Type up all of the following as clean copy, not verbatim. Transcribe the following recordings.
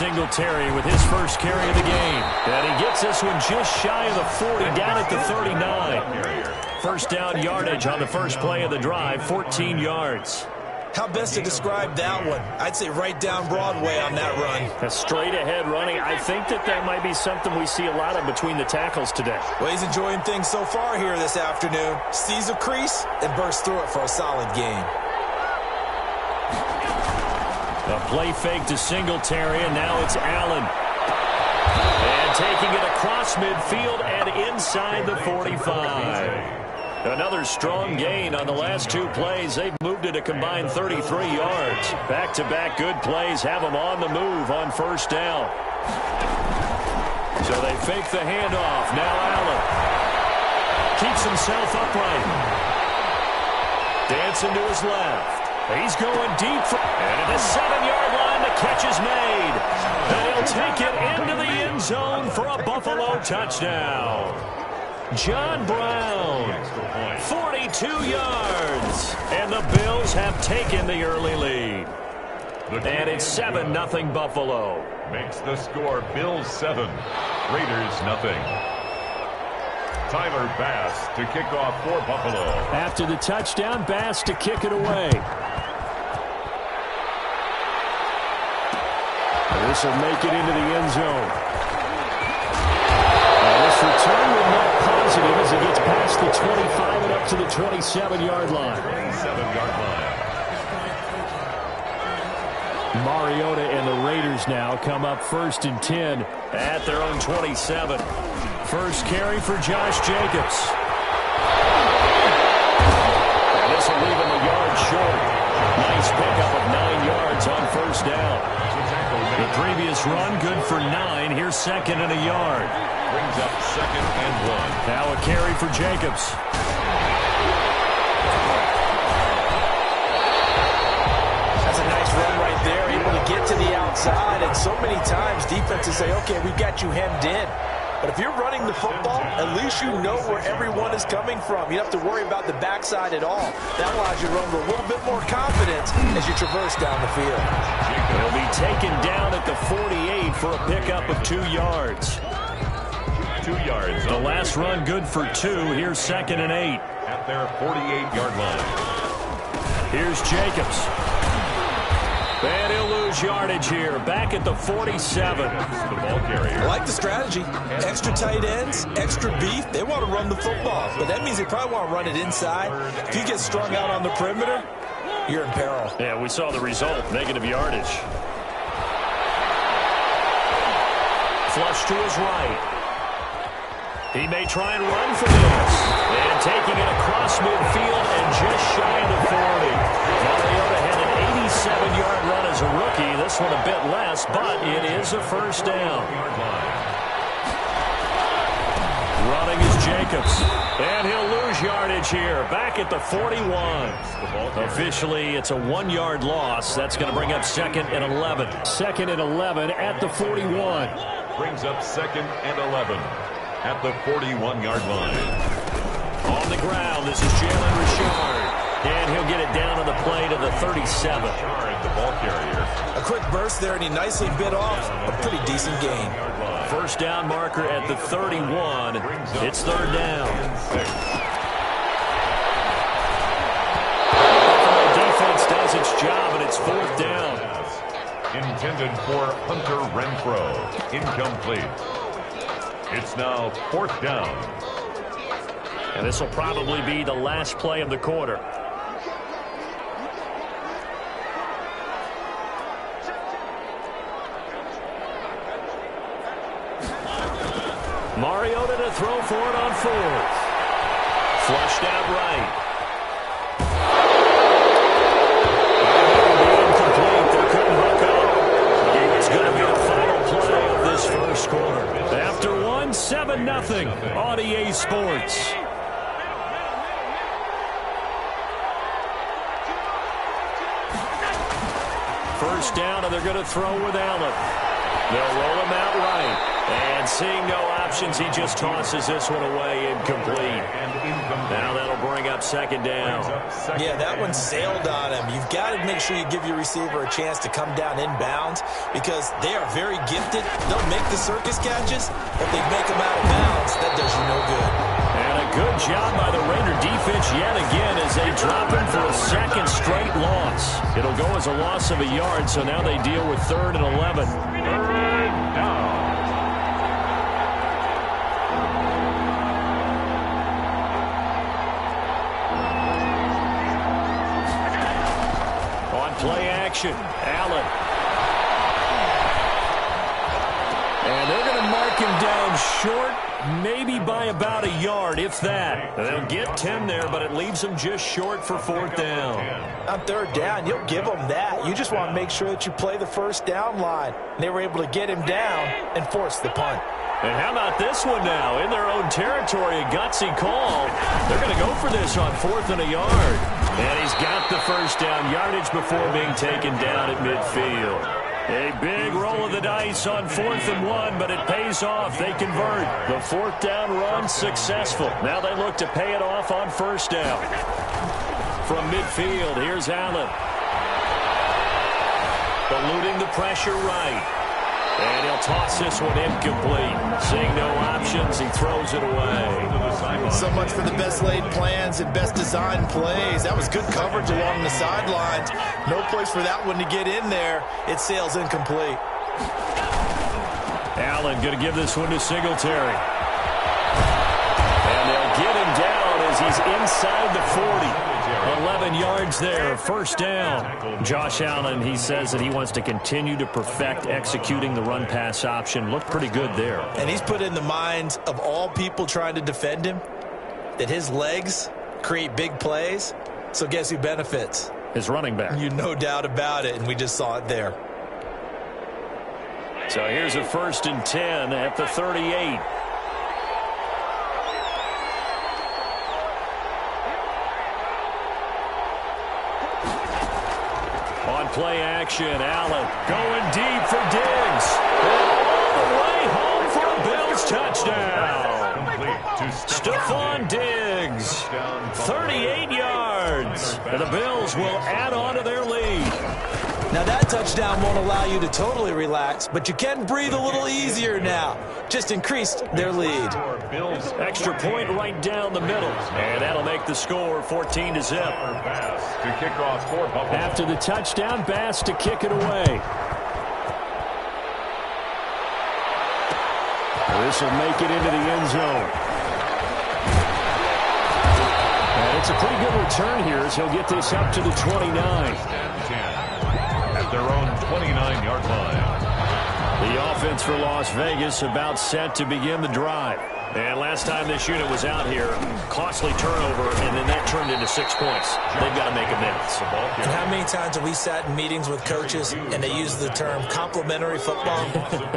Singletary with his first carry of the game. And he gets this one just shy of the 40, down at the 39. First down yardage on the first play of the drive, 14 yards. How best to describe that one? I'd say right down Broadway on that run. A straight-ahead running. I think that might be something we see a lot of between the tackles today. Well, he's enjoying things so far here this afternoon. Sees a crease and bursts through it for a solid gain. A play fake to Singletary, and now it's Allen. And taking it across midfield and inside the 45. Another strong gain on the last two plays. They've moved it a combined 33 yards. Back-to-back good plays have them on the move on first down. So they fake the handoff. Now Allen keeps himself upright. Dancing to his left. He's going deep. And at the 7-yard line, the catch is made. And he'll take it into the end zone for a Buffalo touchdown. John Brown, 42 yards. And the Bills have taken the early lead. And it's 7-0 Buffalo. Makes the score Bills 7, Raiders nothing. Tyler Bass to kick off for Buffalo. After the touchdown, Bass to kick it away. This will make it into the end zone. This return will not positive as it gets past the 25 and up to the 27-yard line. 27-yard line. Mariota and the Raiders now come up 1st and 10 at their own 27. First carry for Josh Jacobs. And this will leave him a yard short. Nice pickup of 9 yards on first down. The previous run good for 9. Here's 2nd and a yard. Brings up 2nd and 1. Now a carry for Jacobs. That's a nice run right there, able to get to the outside. And so many times defenses say, okay, we've got you hemmed in. But if you're running the football, at least you know where everyone is coming from. You don't have to worry about the backside at all. That allows you to run with a little bit more confidence as you traverse down the field. He'll be taken down at the 48 for a pickup of 2 yards. 2 yards. The last run good for 2. Here's 2nd and 8. At their 48-yard line. Here's Jacobs. And he'll lose yardage here. Back at the 47. The ball carrier. I like the strategy. Extra tight ends, extra beef. They want to run the football. But that means they probably want to run it inside. If you get strung out on the perimeter, you're in peril. Yeah, we saw the result. Negative yardage. Flush to his right. He may try and run for this. And taking it across midfield and just shy of the 40. Mariota had an 87-yard run as a rookie. This one a bit less, but it is a first down. Running is Jacobs. And he'll lose yardage here. Back at the 41. Officially, it's a 1-yard loss. That's going to bring up 2nd and 11. 2nd and 11 at the 41. Brings up 2nd and 11. At the 41-yard line. On the ground, this is Jalen Richard. And he'll get it down on the play to the 37. The ball carrier. A quick burst there, and he nicely bit off a pretty decent gain. First down marker at the 31. It's 3rd down. The defense does its job, and it's 4th down. Intended for Hunter Renfrow. Incomplete. It's now 4th down. And this will probably be the last play of the quarter. Mariota to throw for it on 4th. Flushed out right. Incomplete. They couldn't hook up. It's going to be the final play of this first quarter. After 7-0 on EA Sports. First down, and they're going to throw with Allen. They'll roll him out right. And seeing no options, he just tosses this one away incomplete. Now that'll bring up second down. Yeah, that one sailed on him. You've got to make sure you give your receiver a chance to come down inbounds because they are very gifted. They'll make the circus catches, but they make them out of bounds. That does you no good. And a good job by the Raider defense yet again as they drop him for a second straight loss. It'll go as a loss of a yard, so now they deal with 3rd and 11. Third down. Play action. Allen. And they're going to mark him down short, maybe by about a yard, if that. They'll get 10 there, but it leaves them just short for 4th down. On 3rd down, you'll give them that. You just want to make sure that you play the first down line. They were able to get him down and force the punt. And how about this one now? In their own territory, a gutsy call. They're going to go for this on 4th and a yard. And he's got the first down yardage before being taken down at midfield. A big roll of the dice on 4th and 1, but it pays off. They convert. The 4th down run successful. Now they look to pay it off on 1st down. From midfield, here's Allen. Eluding the pressure right. And he'll toss this one incomplete. Seeing no options, he throws it away. So much for the best laid plans and best designed plays. That was good coverage along the sidelines. No place for that one to get in there. It sails incomplete. Allen going to give this one to Singletary. And they'll get him down as he's inside the 40. 11 yards there, 1st down. Josh Allen, he says that he wants to continue to perfect executing the run-pass option. Looked pretty good there. And he's put in the minds of all people trying to defend him that his legs create big plays. So guess who benefits? His running back. You no doubt about it, and we just saw it there. So here's a 1st and 10 at the 38. On play action, Allen going deep for Diggs. All the way home for a Bills touchdown. Stephon Diggs, 38 yards. And the Bills will add on to their lead. Now that touchdown won't allow you to totally relax, but you can breathe a little easier now. Just increased their lead. Extra point right down the middle. And that'll make the score 14-0. To kick off for Buffalo. After the touchdown, Bass to kick it away. This will make it into the end zone. And it's a pretty good return here as he'll get this up to the 29. At their own 29-yard line. The offense for Las Vegas about set to begin the drive. And last time this unit was out here, costly turnover, and then that turned into 6 points. They've got to make amends. And how many times have we sat in meetings with coaches and they use the term complementary football?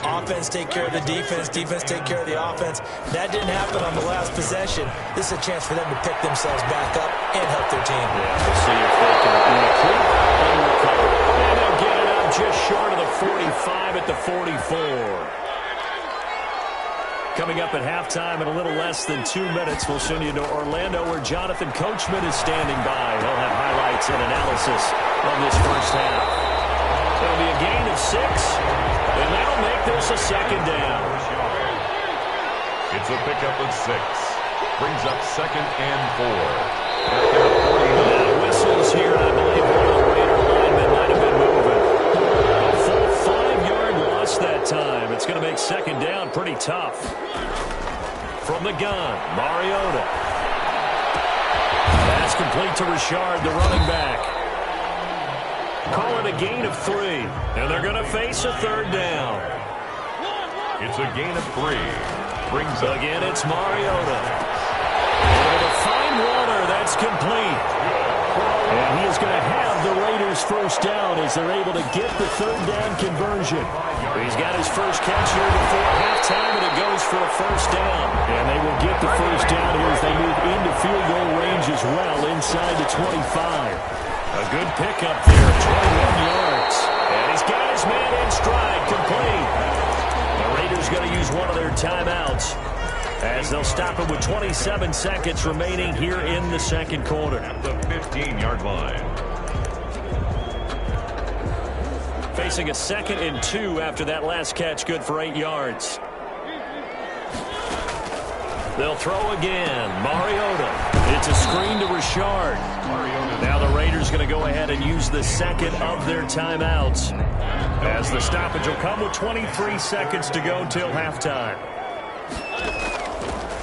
Offense take care of the defense, defense take care of the offense. That didn't happen on the last possession. This is a chance for them to pick themselves back up and help their team. Yeah, we'll see if they can recoup and recover. And they'll get it up just short of the 45 at the 44. Coming up at halftime in a little less than 2 minutes, we'll send you to Orlando where Jonathan Coachman is standing by. He'll have highlights and analysis of this first half. It'll be a gain of 6, and that'll make this a 2nd down. It's a pickup of 6. Brings up 2nd and 4. At their 49. Now whistles here, I believe one of the Raider linemen might have been moving. A full 5-yard loss that time. It's going to make 2nd down pretty tough. From the gun, Mariota. Pass complete to Richard, the running back. Call it a gain of 3, and they're going to face a 3rd down. It's a gain of 3. Brings up. Again, it's Mariota. Able to find Waller, that's complete. And he is going to have the Raiders' first down as they're able to get the 3rd down conversion. He's got his first catch here before halftime, and it goes for a 1st down. And they will get the first down here as they move into field goal range as well inside the 25. A good pickup there, 21 yards. And he's got his man in stride, complete. The Raiders going to use one of their timeouts. as they'll stop it with 27 seconds remaining here in the second quarter. At the 15-yard line. Facing a 2nd and 2 after that last catch, good for 8 yards. They'll throw again. Mariota. It's a screen to Richard. Now the Raiders going to go ahead and use the second of their timeouts, as the stoppage will come with 23 seconds to go till halftime.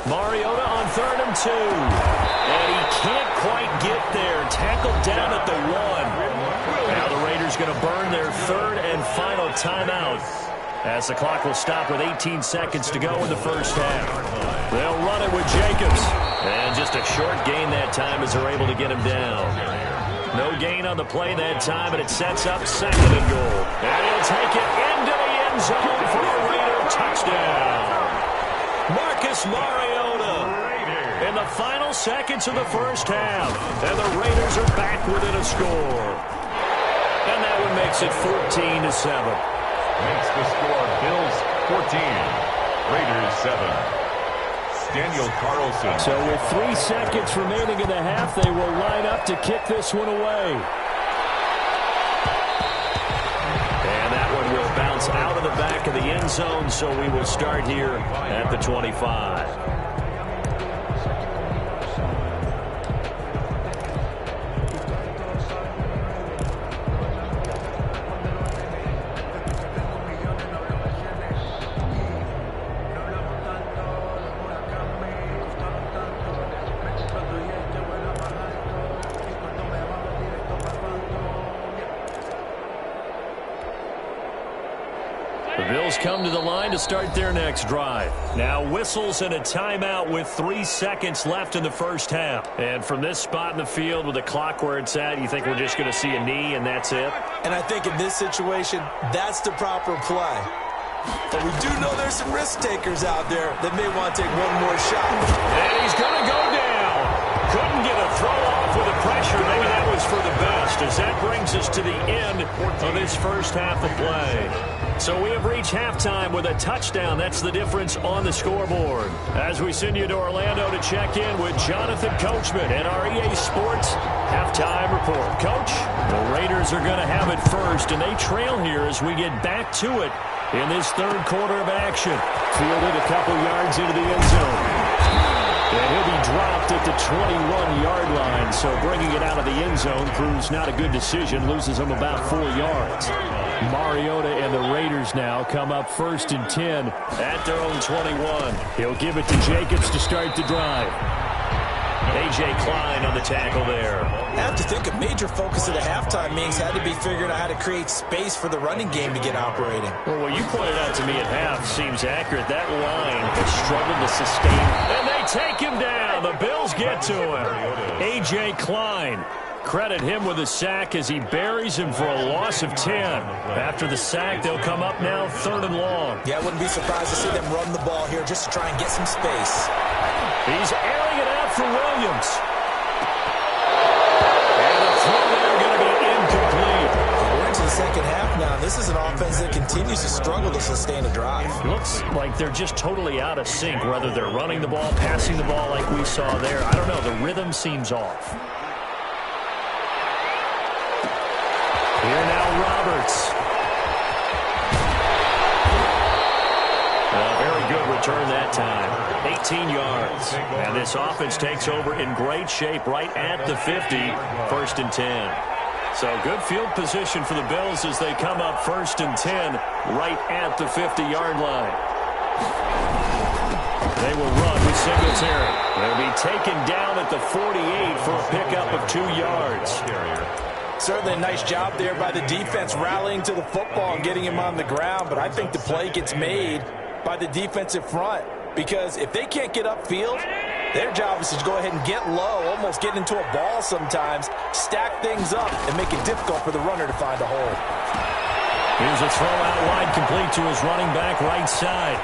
Mariota on 3rd and 2. And he can't quite get there. Tackled down at the 1. Now the Raiders going to burn their 3rd and final timeout, as the clock will stop with 18 seconds to go in the first half. They'll run it with Jacobs. And just a short gain that time as they're able to get him down. No gain on the play that time, and it sets up 2nd and goal. And he'll take it into the end zone for a Raider touchdown. Marcus Mariota in the final seconds of the first half. And the Raiders are back within a score. And that one makes it 14-7. Makes the score Bills 14, Raiders 7. Daniel Carlson. So with 3 seconds remaining in the half, they will line up to kick this one away. And that one will bounce out of the back of the end zone, so we will start here at the 25. Come to the line to start their next drive. Now whistles and a timeout with 3 seconds left in the first half. And from this spot in the field with the clock where it's at, you think we're just going to see a knee and that's it? And I think in this situation, that's the proper play. But we do know there's some risk takers out there that may want to take one more shot. And he's going to go down. Couldn't get a throw off with the pressure. Maybe that was for the best, as that brings us to the end of this first half of play. So we have reached halftime with a touchdown. That's the difference on the scoreboard. As we send you to Orlando to check in with Jonathan Coachman and our EA Sports halftime report. Coach, the Raiders are going to have it first, and they trail here as we get back to it in this third quarter of action. Fielded a couple yards into the end zone. And he'll be dropped at the 21-yard line, so bringing it out of the end zone proves not a good decision, loses him about 4 yards. Mariota and the Raiders now come up 1st and 10 at their own 21. He'll give it to Jacobs to start the drive. A.J. Klein on the tackle there. I have to think a major focus of the halftime meetings had to be figuring out how to create space for the running game to get operating. Well, what you pointed out to me at half seems accurate. That line has struggled to sustain. And they take him down. The Bills get to him. A.J. Klein. Credit him with a sack as he buries him for a loss of 10. After the sack, they'll come up now 3rd and long. Yeah, I wouldn't be surprised to see them run the ball here just to try and get some space. He's airing it out for Williams. And the throw there going to be incomplete. We're into the second half now. This is an offense that continues to struggle to sustain a drive. It looks like they're just totally out of sync, whether they're running the ball, passing the ball like we saw there. I don't know. The rhythm seems off. Here now, Roberts. A very good return that time. 18 yards. And this offense takes over in great shape right at the 50. 1st and 10. So good field position for the Bills as they come up 1st and 10 right at the 50-yard line. They will run with Singletary. They'll be taken down at the 48 for a pickup of 2 yards. Certainly a nice job there by the defense rallying to the football and getting him on the ground, but I think the play gets made by the defensive front, because if they can't get upfield, their job is to go ahead and get low, almost get into a ball sometimes, stack things up, and make it difficult for the runner to find a hole. Here's a throw out wide, complete to his running back right side.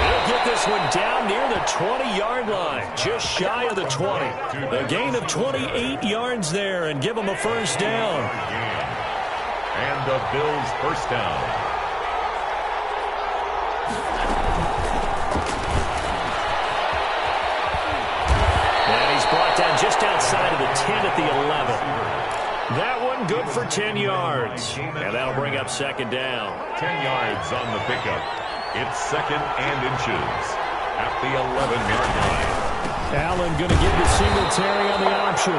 He'll get this one down near the 20-yard line, just shy of the 20. A gain of 28 yards there and give them a first down. And the Bills' first down. brought down just outside of the 10 at the 11. That one good for 10 yards. And that'll bring up second down. 10 yards on the pickup. It's second and inches at the 11-yard line. Allen going to give the Singletary on the option.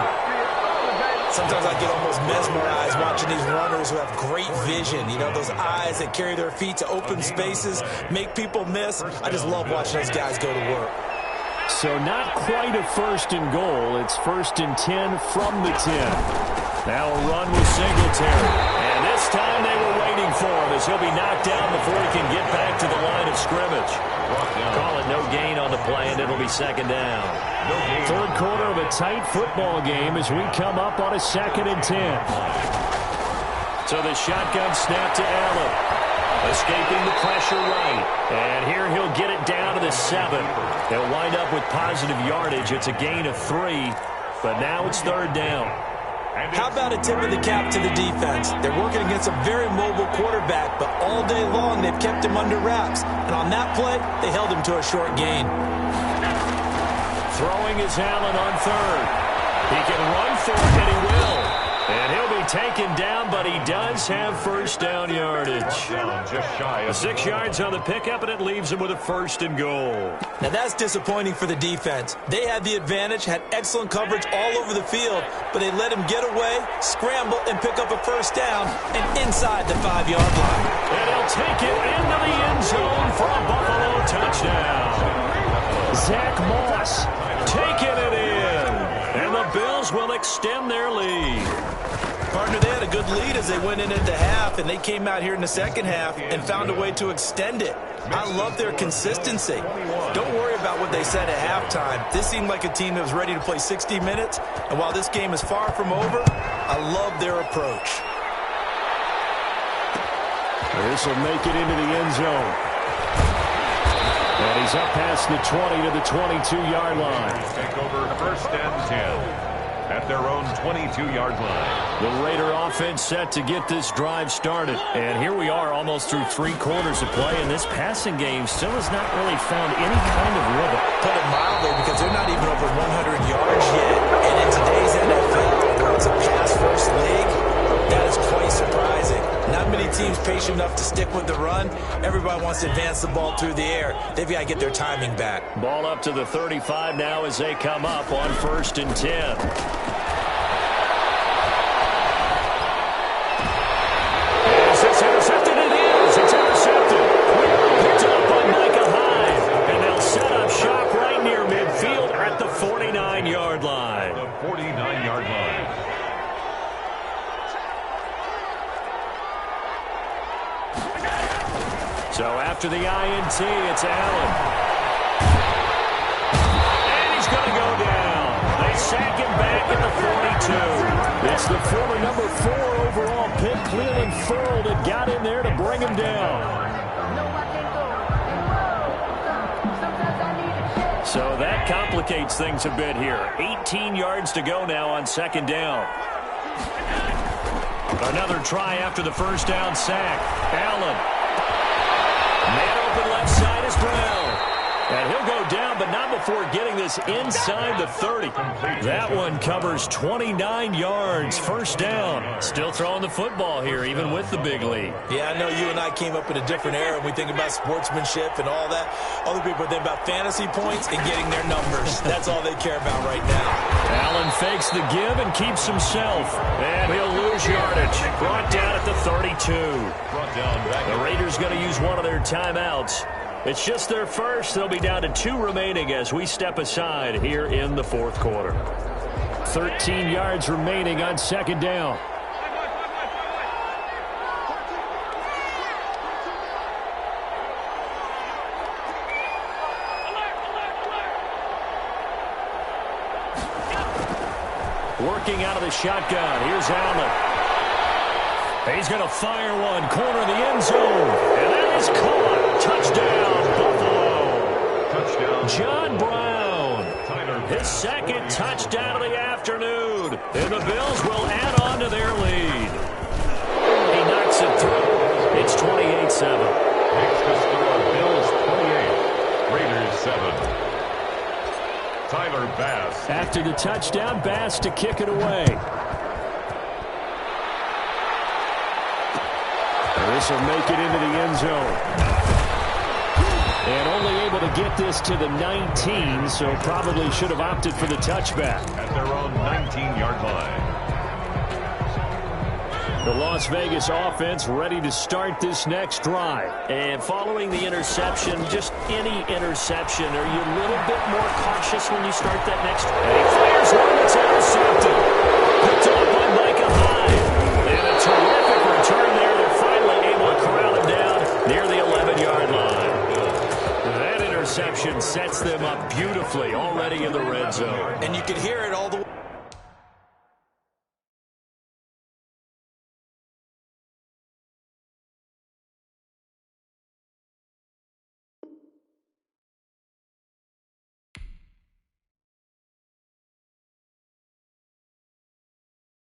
Sometimes I get almost mesmerized watching these runners who have great vision. You know, those eyes that carry their feet to open spaces, make people miss. I just love watching those guys go to work. So not quite a first and goal. It's first and 10 from the 10. Now a run with Singletary. And this time they were waiting for him as he'll be knocked down before he can get back to the line of scrimmage. Call it no gain on the play, and it'll be second down. Third quarter of a tight football game as we come up on a second and 10. So the shotgun snap to Allen. Escaping the pressure right. And here he'll get it down to the 7. They'll wind up with positive yardage. It's a gain of 3, but now it's third down. How about a tip of the cap to the defense? They're working against a very mobile quarterback, but all day long they've kept him under wraps. And on that play, they held him to a short gain. Throwing is Allen on third. He can run for it, and he will. And he'll be taken down, but he does have first down yardage. Just shy of 6 yards on the pickup, and it leaves him with a first and goal. Now that's disappointing for the defense. They had the advantage, had excellent coverage all over the field, but they let him get away, scramble, and pick up a first down, and inside the 5-yard line. And he'll take it into the end zone for a Buffalo touchdown. Zach Moss taking it in. And the Bills will extend their lead. Partner, they had a good lead as they went in at the half, and they came out here in the second half and found a way to extend it. I love their consistency. Don't worry about what they said at halftime. This seemed like a team that was ready to play 60 minutes, and while this game is far from over, I love their approach. This will make it into the end zone. And he's up past the 20 to the 22-yard line. Take over first and 10 at their own 22-yard line. The Raider offense set to get this drive started. And here we are almost through 3 quarters of play, and this passing game still has not really found any kind of rhythm. Put it mildly, because they're not even over 100 yards yet. And in today's NFL, where it's a pass-first league, that is quite surprising. Not many teams patient enough to stick with the run. Everybody wants to advance the ball through the air. They've got to get their timing back. Ball up to the 35 now as they come up on first and 10. It's intercepted. It is. It's intercepted. Picked up by Micah Hyde. And they'll set up shop right near midfield at the 49-yard line. The 49-yard line. So after the INT, it's Allen. And he's going to go down. They sack him back at the 42. It's the former number 4 overall pick, Cleveland Ferrell, that got in there to bring him down. So that complicates things a bit here. 18 yards to go now on second down. Another try after the first down sack. Allen. Man open left side is Brown. And he'll go down, but not before getting this inside the 30. That one covers 29 yards. First down. Still throwing the football here, even with the big lead. Yeah, I know you and I came up in a different era, and we think about sportsmanship and all that. Other people think about fantasy points and getting their numbers. That's all they care about right now. Allen fakes the give and keeps himself. And he'll lose yardage. Brought down at the 32. The Raiders going to use one of their timeouts. It's just their first. They'll be down to 2 remaining as we step aside here in the fourth quarter. 13 yards remaining on second down. Working out of the shotgun. Here's Allen. He's going to fire one. Corner of the end zone. And that is caught. Touchdown, Buffalo. Touchdown. John Brown. His second touchdown of the afternoon. And the Bills will add on to their lead. He knocks it through. It's 28-7. Makes the score Bills 28, Raiders 7. Tyler Bass. After the touchdown, Bass to kick it away. This will make it into the end zone. And only able to get this to the 19, so probably should have opted for the touchback. At their own 19-yard line. The Las Vegas offense ready to start this next drive. And following the interception, just any interception, are you a little bit more cautious when you start that next drive? And he fires one that's intercepted. Picked up by Micah Hyde. And a terrific return there. They're finally able to corral him down near the 11-yard line. That interception sets them up beautifully already in the red zone. And you can hear it all the way.